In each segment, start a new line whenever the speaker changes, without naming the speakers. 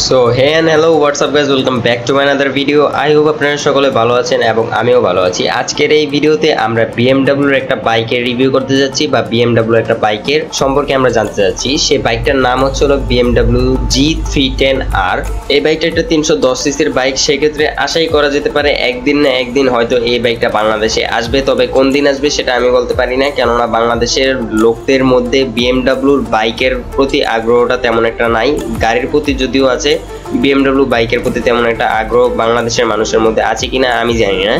So hey and hello what's up guys, welcome back to my another video. I hope আপনারা সকলে ভালো আছেন এবং আমিও ভালো আছি। আজকের এই ভিডিওতে আমরা BMW এর একটা বাইকের রিভিউ করতে যাচ্ছি বা BMW একটা বাইকের সম্পর্কে আমরা জানতে যাচ্ছি। সেই বাইকটার নাম হচ্ছে BMW G310R। এই বাইকটা একটা 310 সিসির বাইক, সেক্ষেত্রে আশাই করা যেতে পারে একদিন না একদিন হয়তো এই বাইকটা বাংলাদেশে আসবে। তবে কোন দিন আসবে সেটা আমি বলতে পারি না, কেননা বাংলাদেশের লোকদের মধ্যে BMW বাইকের প্রতি আগ্রহটা তেমন একটা নাই। গাড়ির প্রতি যদিও আছে, BMW বাইকের প্রতি তেমন একটা আগ্রহ বাংলাদেশের মানুষের মধ্যে আছে কিনা আমি জানি না।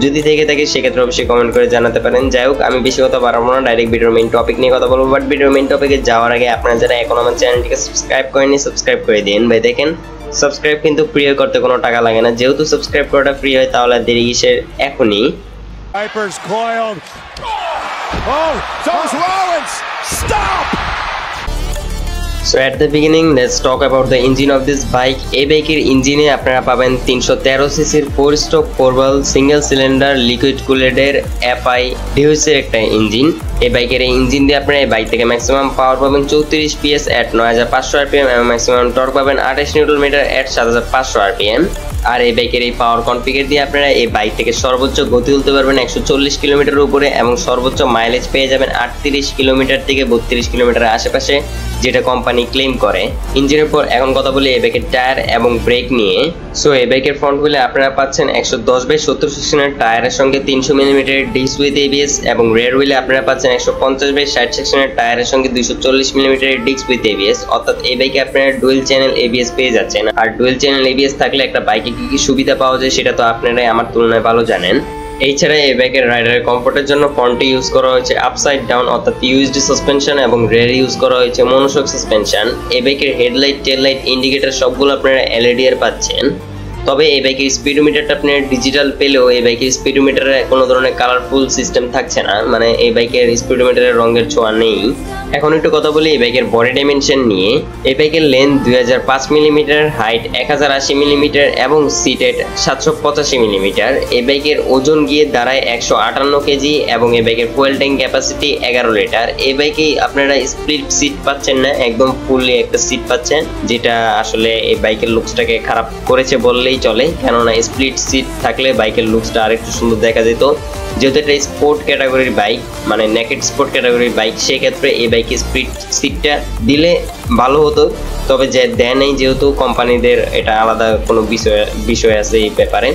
যদি থেকে থাকে সেক্ষেত্রে অবশ্যই কমেন্ট করে জানাতে পারেন। যাই হোক, আমি বেশি কথা বাড়াবো না, ডাইরেক্ট ভিডিওর মেইন টপিক নিয়ে কথা বলবো। বাট ভিডিওর মেইন টপিকে যাওয়ার আগে আপনারা যারা এখন আমার চ্যানেলটিকে সাবস্ক্রাইব করেননি, সাবস্ক্রাইব করে দিন ভাই। দেখেন, সাবস্ক্রাইব কিন্তু ফ্রি করতে কোনো টাকা লাগে না, যেহেতু সাবস্ক্রাইব করাটা ফ্রি হয় তাহলে দেরি কিসের, এখনই। So at the beginning, let's talk about the engine of this bike. এই বাইকের ইঞ্জিনে আপনারা পাবেন 313 সিসির 4 stroke 4 valve single cylinder liquid কুলেটের FI ডিউসের একটা ইঞ্জিন। এই বাইকের এই ইঞ্জিন দিয়ে আপনারা এই বাইক থেকে ম্যাক্সিমাম পাওয়ার পাবেন 34 PS at 9500 rpm এবং ম্যাক্সিমাম টর্ক পাবেন 28 নিউটন মিটার at 7500 rpm। আর এই বাইকের এই পাওয়ার কনফিগার দিয়ে আপনারা এই বাইক থেকে সর্বোচ্চ গতি তুলতে পারবেন 140 কিলোমিটারের উপরে এবং সর্বোচ্চ মাইলেজ পেয়ে যাবেন 38 কিলোমিটার থেকে 32 কিলোমিটারের আশেপাশে, যেটা কোম্পানি ক্লেম করে। ইঞ্জিনের পর এখন কথা বলি এই বাইকের টায়ার এবং ব্রেক নিয়ে। সো এই বাইকের ফ্রন্ট হুইলে আপনারা পাচ্ছেন 110/70 সেকশনের টায়ারের সঙ্গে 300 মিলিমিটারের ডিস্ক উইথ ABS এবং রেয়ার হুইলে আপনারা পাচ্ছেন 150/60 সেকশনের টায়ারের সঙ্গে 240 মিলিমিটারের ডিস্ক উইথ ABS। অর্থাৎ এই বাইকে আপনারা ডুয়েল চ্যানেল ABS পেয়ে যাচ্ছেন। আর ডুয়েল চ্যানেল ABS থাকলে একটা বাইকে কি কি সুবিধা পাওয়া যায় সেটা তো আপনারাই আমার তুলনায় ভালো জানেন। এছাড়া এই বাইকের রাইডারের কমফোর্টের জন্য ফ্রন্টে ইউজ করা হয়েছে আপসাইড ডাউন অর্থাৎ ইউএসডি সাসপেনশন এবং রেয়ারে ইউজ করা হয়েছে মনোশক সাসপেনশন। এই বাইকের হেডলাইট, টেল লাইট, ইন্ডিকেটর সবগুলো আপনারা LED এর পাচ্ছেন। তবে এই বাইকের স্পিডোমিটারটা আপনার ডিজিটাল পেলেও এই বাইকের স্পিডোমিটারে কোনো ধরনের কালারফুল সিস্টেম থাকছে না, মানে এই বাইকের স্পিডোমিটারের রঙের ছোঁয়া নেই। এখন একটু কথা বলি এই বাইকের বডি ডাইমেনশন নিয়ে। এই বাইকের লেন্থ 2005 মিলিমিটার, হাইট 1080 মিলিমিটার এবং সিটেড 785 মিলিমিটার। এই বাইকের ওজন গিয়ে দাঁড়ায় 158 কেজি এবং এই বাইকের ফুয়েল ট্যাঙ্ক ক্যাপাসিটি 11 লিটার। এই বাইকে আপনারা স্প্লিট সিট পাচ্ছেন না, একদম ফুললি একটা সিট পাচ্ছেন, যেটা আসলে এই বাইকের লুকসটাকে খারাপ করেছে বললেই চলে, কেননা স্প্লিট সিট থাকলে বাইকের লুকসটা আরেকটু সুন্দর দেখা যেত। যেহেতু এটা স্পোর্ট ক্যাটাগরির বাইক, মানে নেকেড স্পোর্ট ক্যাটাগরির বাইক, সেক্ষেত্রে এই বাইকে স্প্লিট সিটটা দিলে ভালো হতো। তবে যে দেয় নেই, যেহেতু কোম্পানিদের এটা আলাদা কোনো বিষয় আছে এই ব্যাপারে।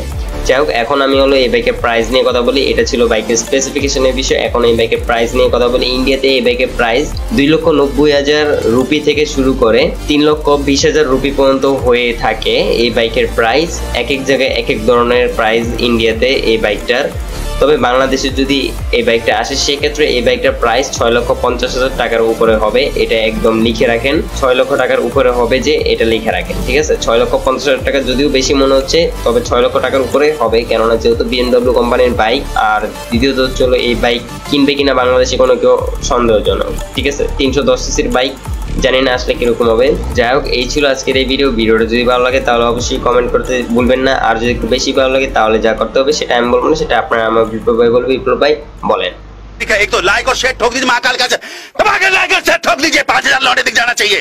যাই হোক, এখন আমি হলো এই বাইকের প্রাইস নিয়ে কথা বলি। এটা ছিল বাইকের স্পেসিফিকেশনের বিষয়, এখন এই বাইকের প্রাইস নিয়ে কথা বলি। ইন্ডিয়াতে এই বাইকের প্রাইস 2,90,000 রুপি থেকে শুরু করে 3,20,000 রুপি পর্যন্ত হয়ে থাকে। এই বাইকের প্রাইস এক এক জায়গায় এক এক ধরনের প্রাইস ইন্ডিয়াতে এই বাইকটার। তবে বাংলাদেশে যদি এই বাইকটা আসে সেক্ষেত্রে এই বাইকটার প্রাইস 6,50,000 টাকার উপরে হবে। এটা একদম লিখে রাখেন, 6 লক্ষ টাকার উপরে হবে, যে এটা লিখে রাখেন, ঠিক আছে। 6,50,000 টাকা যদিও বেশি মনে হচ্ছে, তবে 6 লক্ষ টাকার উপরে হবে, কেননা যেহেতু BMW কোম্পানির বাইক। আর দ্বিতীয়ত হলো এই বাইক কিনবে কিনা বাংলাদেশে কোনো কেউ সন্দেহজনক, ঠিক আছে। 310 সিসির বাইক, জানি না আসলে কিরকম হবে। যাই হোক, এই ছিল আজকের এই ভিডিওটা যদি ভালো লাগে তাহলে অবশ্যই কমেন্ট করতে ভুলবেন না। আর যদি একটু বেশি ভালো লাগে তাহলে যা করতে হবে সেটা আমি বলবো না, সেটা আপনারা আমার বিপ্লব ভাই বলবো। বিপ্লব ভাই বলেন।
एक तो लाइक और शेयर ठोक दीजिए, महाकाल का दबा के लाइक और शेयर ठोक दीजिए, 5,000 लौटे दिख जाना चाहिए।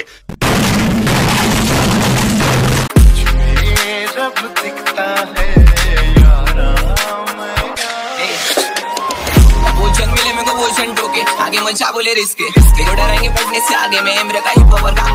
आगे मचा बोले रिस्क डरेंगे पढ़ने से आगे में मेरे का ही पावर काम